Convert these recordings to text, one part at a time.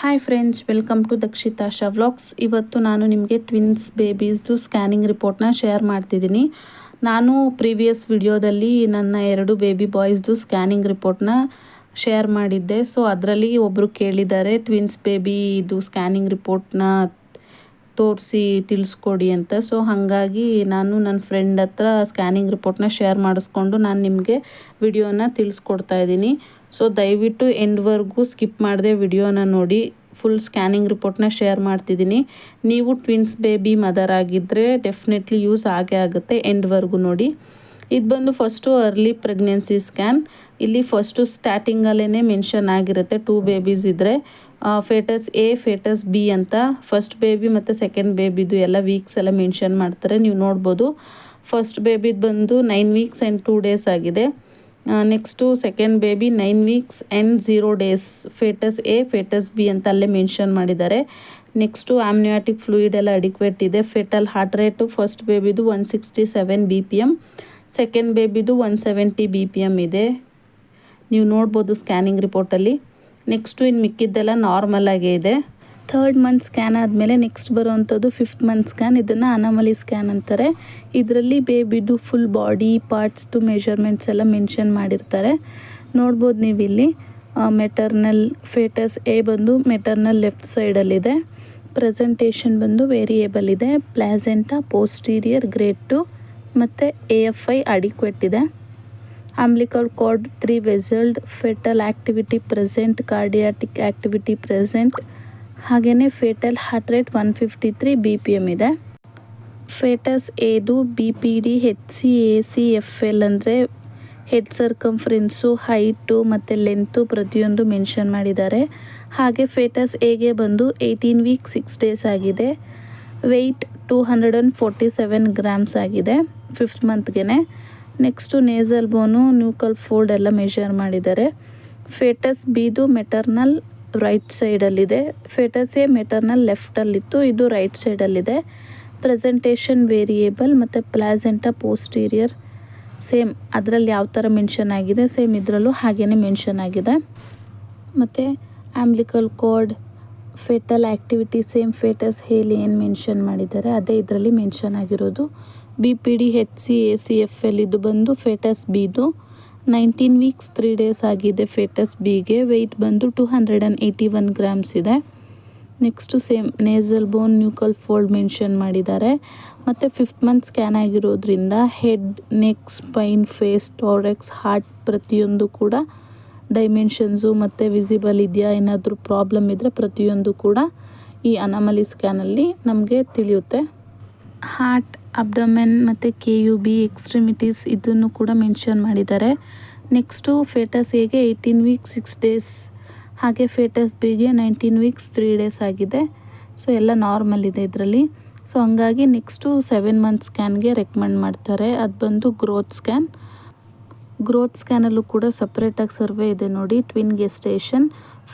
Hi friends, welcome to Dakshitasha vlogs. ಇವತ್ತು ನಾನು ನಿಮಗೆ ಟ್ವಿನ್ಸ್ ಬೇಬೀಸ್ದು ಸ್ಕ್ಯಾನಿಂಗ್ ರಿಪೋರ್ಟ್ನ ಶೇರ್ ಮಾಡ್ತಿದ್ದೀನಿ. ನಾನು ಪ್ರೀವಿಯಸ್ ವಿಡಿಯೋದಲ್ಲಿ ನನ್ನ 2 ಬೇಬಿ ಬಾಯ್ಸ್ದು ಸ್ಕ್ಯಾನಿಂಗ್ ರಿಪೋರ್ಟ್ನ ಶೇರ್ ಮಾಡಿದ್ದೆ. ಸೊ ಅದರಲ್ಲಿ ಒಬ್ಬರು ಕೇಳಿದ್ದಾರೆ ಟ್ವಿನ್ಸ್ ಬೇಬಿದು ಸ್ಕ್ಯಾನಿಂಗ್ ರಿಪೋರ್ಟ್ನ ತೋರಿಸಿ ತಿಳಿಸ್ಕೊಡಿ ಅಂತ. ಸೊ ಹಾಗಾಗಿ ನಾನು ನನ್ನ ಫ್ರೆಂಡ್ ಹತ್ರ ಸ್ಕ್ಯಾನಿಂಗ್ ರಿಪೋರ್ಟ್ನ ಶೇರ್ ಮಾಡಿಸ್ಕೊಂಡು ನಾನು ನಿಮಗೆ ವಿಡಿಯೋನ ತಿಳಿಸ್ಕೊಡ್ತಾ ಇದ್ದೀನಿ. ಸೊ ದಯವಿಟ್ಟು ಎಂಡ್ವರೆಗೂ ಸ್ಕಿಪ್ ಮಾಡದೆ ವಿಡಿಯೋನ ನೋಡಿ. ಫುಲ್ ಸ್ಕ್ಯಾನಿಂಗ್ ರಿಪೋರ್ಟ್ನ ಶೇರ್ ಮಾಡ್ತಿದ್ದೀನಿ. ನೀವು ಟ್ವಿನ್ಸ್ ಬೇಬಿ ಮದರ್ ಆಗಿದ್ದರೆ ಡೆಫಿನೆಟ್ಲಿ ಯೂಸ್ ಆಗೇ ಆಗುತ್ತೆ. ಎಂಡ್ವರೆಗೂ ನೋಡಿ. ಇದು ಬಂದು ಫಸ್ಟು ಅರ್ಲಿ ಪ್ರೆಗ್ನೆನ್ಸಿ ಸ್ಕ್ಯಾನ್. ಇಲ್ಲಿ ಫಸ್ಟು ಸ್ಟಾರ್ಟಿಂಗಲ್ಲೇ ಮೆನ್ಷನ್ ಆಗಿರುತ್ತೆ 2 ಬೇಬೀಸ್ ಇದ್ದರೆ ಫೇಟಸ್ ಎ ಫೇಟಸ್ ಬಿ ಅಂತ. ಫಸ್ಟ್ ಬೇಬಿ ಮತ್ತು ಸೆಕೆಂಡ್ ಬೇಬಿದು ಎಲ್ಲ ವೀಕ್ಸ್ ಎಲ್ಲ ಮೆನ್ಷನ್ ಮಾಡ್ತಾರೆ, ನೀವು ನೋಡ್ಬೋದು. ಫಸ್ಟ್ ಬೇಬಿದು ಬಂದು 9 ವೀಕ್ಸ್ ಆ್ಯಂಡ್ 2 ಡೇಸ್ ಆಗಿದೆ. Next second baby 9 weeks and 0 days foetus A foetus B ಅಂತ ಅಲ್ಲೇ ಮೆನ್ಷನ್ ಮಾಡಿದ್ದಾರೆ. ನೆಕ್ಸ್ಟು ಆಮ್ನಿಯಾಟಿಕ್ ಫ್ಲೂಯಿಡ್ ಎಲ್ಲ ಅಡಿಕ್ವೇಟ್ ಇದೆ. ಫೆಟಲ್ ಹಾರ್ಟ್ ರೇಟು ಫಸ್ಟ್ ಬೇಬಿದು 167 BPM, ಸೆಕೆಂಡ್ ಬೇಬಿದು 170 BPM ಇದೆ, ನೀವು ನೋಡ್ಬೋದು ಸ್ಕ್ಯಾನಿಂಗ್ ರಿಪೋರ್ಟಲ್ಲಿ. ನೆಕ್ಸ್ಟು ಇನ್ನು ಮಿಕ್ಕಿದ್ದೆಲ್ಲ ನಾರ್ಮಲ್ ಆಗೇ ಇದೆ. 3rd ಮಂತ್ ಸ್ಕ್ಯಾನ್ ಆದಮೇಲೆ ನೆಕ್ಸ್ಟ್ ಬರೋವಂಥದ್ದು 5th ಮಂತ್ ಸ್ಕ್ಯಾನ್. ಇದನ್ನು ಅನಾಮಲಿ ಸ್ಕ್ಯಾನ್ ಅಂತಾರೆ. ಇದರಲ್ಲಿ ಬೇಬಿದು ಫುಲ್ ಬಾಡಿ ಪಾರ್ಟ್ಸ್ದು ಮೆಷರ್ಮೆಂಟ್ಸ್ ಎಲ್ಲ ಮೆನ್ಷನ್ ಮಾಡಿರ್ತಾರೆ, ನೋಡ್ಬೋದು ನೀವು ಇಲ್ಲಿ. ಮೆಟರ್ನಲ್ ಫೇಟಸ್ ಎ ಬಂದು ಮೆಟರ್ನಲ್ ಲೆಫ್ಟ್ ಸೈಡಲ್ಲಿದೆ. ಪ್ರೆಸೆಂಟೇಷನ್ ಬಂದು ವೇರಿಯೇಬಲ್ ಇದೆ. ಪ್ಲಾಸೆಂಟಾ ಪೋಸ್ಟೀರಿಯರ್ ಗ್ರೇಡ್ 2 ಮತ್ತು AFI ಅಡಿಕ್ವೆಟ್ ಇದೆ. Umbilical cord 3 vesselled, foetal activity present, cardiac activity present, ಹಾಗೆಯೇ ಫೇಟಲ್ ಹಾರ್ಟ್ ರೇಟ್ 153 BPM ಇದೆ. ಫೇಟಸ್ ಎದು BPD HCAC FL ಅಂದರೆ ಹೆಡ್ ಸರ್ಕಂಫರೆನ್ಸು, ಹೈಟು ಮತ್ತು ಲೆಂತು ಪ್ರತಿಯೊಂದು ಮೆನ್ಷನ್ ಮಾಡಿದ್ದಾರೆ. ಹಾಗೆ ಫೇಟಸ್ ಎಗೆ ಬಂದು 18 ವೀಕ್ಸ್ 6 ಡೇಸ್ ಆಗಿದೆ. ವೆಯ್ಟ್ 247 ಗ್ರಾಮ್ಸ್ ಆಗಿದೆ 5th ಮಂತ್ಗೆ. Next nasal ಬೋನು, nuchal fold ಎಲ್ಲ ಮೆಷರ್ ಮಾಡಿದ್ದಾರೆ. ಫೇಟಸ್ ಬಿದು ಮೆಟರ್ನಲ್ ರೈಟ್ ಸೈಡಲ್ಲಿದೆ. ಫೇಟಸ್ ಎ ಮೆಟರ್ನಲ್ ಲೆಫ್ಟಲ್ಲಿತ್ತು, ಇದು ರೈಟ್ ಸೈಡಲ್ಲಿದೆ. ಪ್ರೆಸೆಂಟೇಷನ್ ವೇರಿಯೇಬಲ್ ಮತ್ತು ಪ್ಲಾಸೆಂಟಾ ಪೋಸ್ಟೀರಿಯರ್ ಸೇಮ್ ಅದರಲ್ಲಿ ಯಾವ ಥರ ಮೆನ್ಷನ್ ಆಗಿದೆ ಸೇಮ್ ಇದರಲ್ಲೂ ಹಾಗೇ ಮೆನ್ಷನ್ ಆಗಿದೆ. ಮತ್ತು umbilical cord, foetal activity same foetus ಹೇಲಿ ಏನು ಮೆನ್ಷನ್ ಮಾಡಿದ್ದಾರೆ ಅದೇ ಇದರಲ್ಲಿ ಮೆನ್ಷನ್ ಆಗಿರೋದು. BPD HCAC FL ಇದು ಬಂದು ಫೇಟಸ್ ಬಿದು 19 ವೀಕ್ಸ್ 3 ಡೇಸ್ ಆಗಿದೆ ಫೇಟಸ್ ಬಿಗೆ. ವೆಯ್ಟ್ ಬಂದು 281 ಗ್ರಾಮ್ಸ್ ಇದೆ. Next same nasal bone, nuchal fold mention ಮಾಡಿದ್ದಾರೆ. ಮತ್ತು 5th ಮಂತ್ ಸ್ಕ್ಯಾನ್ ಆಗಿರೋದ್ರಿಂದ head, neck, spine, face, thorax, heart ಪ್ರತಿಯೊಂದು ಕೂಡ ಡೈಮೆನ್ಷನ್ಸು ಮತ್ತು ವಿಸಿಬಲ್ ಇದೆಯಾ, ಏನಾದರೂ ಪ್ರಾಬ್ಲಮ್ ಇದ್ದರೆ ಪ್ರತಿಯೊಂದು ಕೂಡ ಈ ಅನಾಮಲಿ ಸ್ಕ್ಯಾನಲ್ಲಿ ನಮಗೆ ತಿಳಿಯುತ್ತೆ. ಹಾರ್ಟ್, ಅಬ್ಡಮೆನ್ ಮತ್ತು KUB ಎಕ್ಸ್ಟ್ರಿಮಿಟೀಸ್ ಇದನ್ನು ಕೂಡ ಮೆನ್ಷನ್ ಮಾಡಿದ್ದಾರೆ. ನೆಕ್ಸ್ಟು ಫೇಟಸ್ ಎಗೆ 18 ವೀಕ್ಸ್ 6 ಡೇಸ್, ಹಾಗೆ ಫೇಟಸ್ ಬಿಗೆ 19 ವೀಕ್ಸ್ 3 ಡೇಸ್ ಆಗಿದೆ. ಸೊ ಎಲ್ಲ ನಾರ್ಮಲ್ ಇದೆ ಇದರಲ್ಲಿ. ಸೊ ಹಂಗಾಗಿ ನೆಕ್ಸ್ಟು 7 ಮಂತ್ ಸ್ಕ್ಯಾನ್ಗೆ ರೆಕಮೆಂಡ್ ಮಾಡ್ತಾರೆ. ಅದು ಬಂದು ಗ್ರೋತ್ ಸ್ಕ್ಯಾನ್. ಗ್ರೋತ್ ಸ್ಕ್ಯಾನಲ್ಲೂ ಕೂಡ ಸಪ್ರೇಟಾಗಿ ಸರ್ವೆ ಇದೆ ನೋಡಿ. Twin gestation,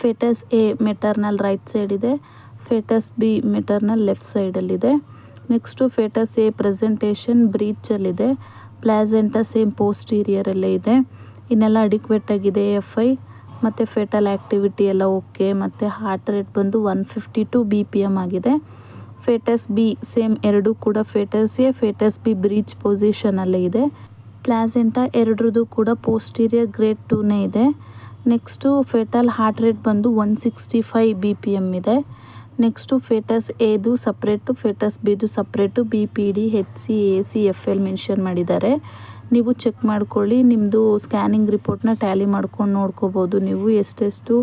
foetus A maternal right side ಇದೆ, ಫೇಟಸ್ ಬಿ ಮೆಟರ್ನಲ್ ಲೆಫ್ಟ್ ಸೈಡಲ್ಲಿದೆ. ನೆಕ್ಸ್ಟು ಫೇಟಸ್ ಎ ಪ್ರೆಸೆಂಟೇಷನ್ ಬ್ರೀಚಲ್ಲಿದೆ. ಪ್ಲಾಸೆಂಟಾ ಸೇಮ್ ಪೋಸ್ಟೀರಿಯರಲ್ಲೇ ಇದೆ. ಇನ್ನೆಲ್ಲ ಅಡಿಕ್ವೇಟ್ ಆಗಿದೆ. AFI ಮತ್ತು ಫೇಟಲ್ ಆ್ಯಕ್ಟಿವಿಟಿ ಎಲ್ಲ ಓಕೆ. ಮತ್ತು ಹಾರ್ಟ್ ರೇಟ್ ಬಂದು 152 BPM ಆಗಿದೆ. ಫೇಟಸ್ ಬಿ ಸೇಮ್ ಎರಡೂ ಕೂಡ foetus A foetus B breech ಪೊಸಿಷನಲ್ಲೇ ಇದೆ. ಪ್ಲಾಸೆಂಟಾ ಎರಡರದ್ದು ಕೂಡ ಪೋಸ್ಟೀರಿಯರ್ ಗ್ರೇಡ್ 2ನೇ ಇದೆ. ನೆಕ್ಸ್ಟು ಫೇಟಲ್ ಹಾರ್ಟ್ ರೇಟ್ ಬಂದು 165 BPM ಇದೆ. ನೆಕ್ಸ್ಟು ಫೇಟಸ್ ಎದು ಸಪ್ರೇಟು ಫೇಟಸ್ ಬಿದು separate BPD HCAC FL mention ಮಾಡಿದ್ದಾರೆ. ನೀವು ಚೆಕ್ ಮಾಡ್ಕೊಳ್ಳಿ, ನಿಮ್ಮದು ಸ್ಕ್ಯಾನಿಂಗ್ ರಿಪೋರ್ಟ್ನ ಟ್ಯಾಲಿ ಮಾಡ್ಕೊಂಡು ನೋಡ್ಕೋಬೋದು ನೀವು ಎಷ್ಟೆಷ್ಟು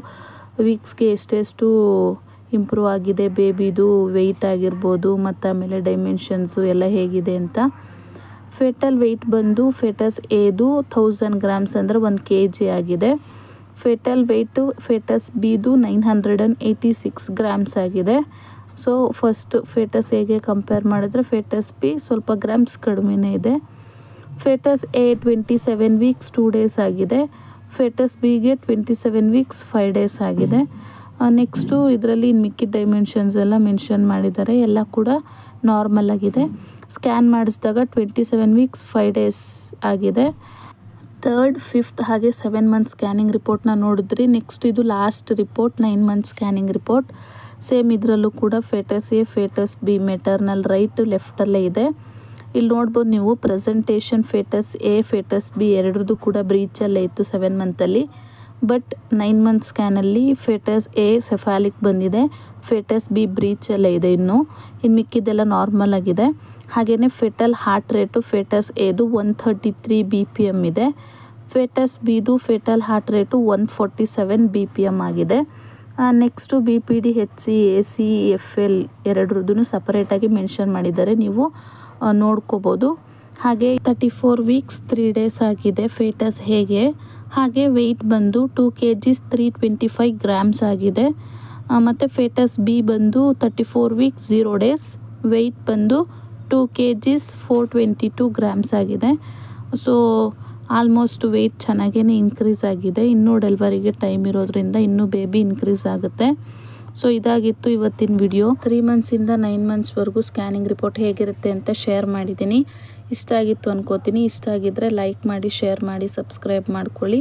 ವೀಕ್ಸ್ಗೆ ಎಷ್ಟೆಷ್ಟು ಇಂಪ್ರೂವ್ ಆಗಿದೆ ಬೇಬಿದು ವೆಯ್ಟ್ ಆಗಿರ್ಬೋದು, ಮತ್ತು ಆಮೇಲೆ ಡೈಮೆನ್ಷನ್ಸು ಎಲ್ಲ ಹೇಗಿದೆ ಅಂತ. ಫೇಟಲ್ ವೆಯ್ಟ್ ಬಂದು ಫೇಟಸ್ ಎದು 1000 ಗ್ರಾಮ್ಸ್ ಅಂದರೆ 1 kg ಆಗಿದೆ. ಫೇಟಲ್ ವೆಯ್ಟು ಫೇಟಸ್ ಬಿದು 986 ಗ್ರಾಮ್ಸ್ ಆಗಿದೆ. ಸೊ ಫಸ್ಟ್ ಫೇಟಸ್ ಎಗೆ ಕಂಪೇರ್ ಮಾಡಿದ್ರೆ ಫೇಟಸ್ ಬಿ ಸ್ವಲ್ಪ ಗ್ರಾಮ್ಸ್ ಕಡಿಮೆನೇ ಇದೆ. ಫೇಟಸ್ ಎ 27 ವೀಕ್ಸ್ 2 ಡೇಸ್ ಆಗಿದೆ. ಫೇಟಸ್ ಬಿಗೆ 27 ವೀಕ್ಸ್ 5 ಡೇಸ್ ಆಗಿದೆ. ನೆಕ್ಸ್ಟು ಇದರಲ್ಲಿ ಮಿಕ್ಕಿದ ಡೈಮೆನ್ಷನ್ಸ್ ಎಲ್ಲ ಮೆನ್ಷನ್ ಮಾಡಿದ್ದಾರೆ, ಎಲ್ಲ ಕೂಡ ನಾರ್ಮಲ್ ಆಗಿದೆ. ಸ್ಕ್ಯಾನ್ ಮಾಡಿಸಿದಾಗ 27 ವೀಕ್ಸ್ 5 ಡೇಸ್ ಆಗಿದೆ. 3rd, 5th ಹಾಗೆ 7 ಮಂತ್ ಸ್ಕ್ಯಾನಿಂಗ್ ರಿಪೋರ್ಟ್ನ ನೋಡಿದ್ರಿ. ನೆಕ್ಸ್ಟ್ ಇದು last report 9 month scanning report. Same ಇದರಲ್ಲೂ ಕೂಡ foetus A, foetus B, maternal right ಲೆಫ್ಟಲ್ಲೇ ಇದೆ. ಇಲ್ಲಿ ನೋಡ್ಬೋದು ನೀವು ಪ್ರೆಸೆಂಟೇಷನ್ ಫೇಟಸ್ ಎ, ಫೇಟಸ್ ಬಿ ಎರಡರದ್ದು ಕೂಡ ಬ್ರೀಚಲ್ಲೇ ಇತ್ತು 7 ಮಂತಲ್ಲಿ. ಬಟ್ 9 ಮಂತ್ ಸ್ಕ್ಯಾನಲ್ಲಿ ಫೇಟಸ್ ಎ ಸೆಫಾಲಿಕ್ ಬಂದಿದೆ, ಫೇಟಸ್ ಬಿ ಬ್ರೀಚಲ್ಲೇ ಇದೆ. ಇನ್ನು ಮಿಕ್ಕಿದ್ದೆಲ್ಲ ನಾರ್ಮಲ್ ಆಗಿದೆ. ಹಾಗೆಯೇ ಫೆಟಲ್ ಹಾರ್ಟ್ ರೇಟು ಫೇಟಸ್ ಎದು 133 BPM ಇದೆ. ಫೇಟಸ್ ಬಿದು ಫೆಟಲ್ ಹಾರ್ಟ್ ರೇಟು 147 BPM ಆಗಿದೆ. Next BPD, HC, AC, FL ಎರಡರದ್ದು ಸಪರೇಟಾಗಿ ಮೆನ್ಷನ್ ಮಾಡಿದ್ದಾರೆ, ನೀವು ನೋಡ್ಕೋಬೋದು. ಹಾಗೆ 34 ವೀಕ್ಸ್ 3 ಡೇಸ್ ಆಗಿದೆ ಫೇಟಸ್ ಹೇಗೆ. ಹಾಗೆ ವೆಯ್ಟ್ ಬಂದು 2 kg 325 ಗ್ರಾಮ್ಸ್ ಆಗಿದೆ. ಮತ್ತು ಫೇಟಸ್ ಬಿ ಬಂದು 34 ವೀಕ್ಸ್ 0 ಡೇಸ್, ವೆಯ್ಟ್ ಬಂದು 2 kg 422 ಗ್ರಾಮ್ಸ್ ಆಗಿದೆ. ಸೊ ಆಲ್ಮೋಸ್ಟ್ ವೆಯ್ಟ್ ಚೆನ್ನಾಗೇ ಇನ್ಕ್ರೀಸ್ ಆಗಿದೆ. ಇನ್ನೂ ಡೆಲಿವರಿಗೆ ಟೈಮ್ ಇರೋದ್ರಿಂದ ಇನ್ನೂ ಬೇಬಿ ಇನ್ಕ್ರೀಸ್ ಆಗುತ್ತೆ. ಸೊ ಇದಾಗಿತ್ತು ಇವತ್ತಿನ ವಿಡಿಯೋ. 3 ಮಂತ್ಸಿಂದ 9 ಮಂತ್ಸ್ವರೆಗೂ ಸ್ಕ್ಯಾನಿಂಗ್ ರಿಪೋರ್ಟ್ ಹೇಗಿರುತ್ತೆ ಅಂತ ಶೇರ್ ಮಾಡಿದ್ದೀನಿ. ಇಷ್ಟ ಆಗಿತ್ತು ಅನ್ಕೋತೀನಿ. ಇಷ್ಟ ಆಗಿದ್ದರೆ ಲೈಕ್ ಮಾಡಿ, ಶೇರ್ ಮಾಡಿ, ಸಬ್ಸ್ಕ್ರೈಬ್ ಮಾಡ್ಕೊಳ್ಳಿ.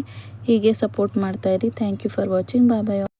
ಹೀಗೆ ಸಪೋರ್ಟ್ ಮಾಡ್ತಾಯಿರಿ. Thank you for watching. Bye bye.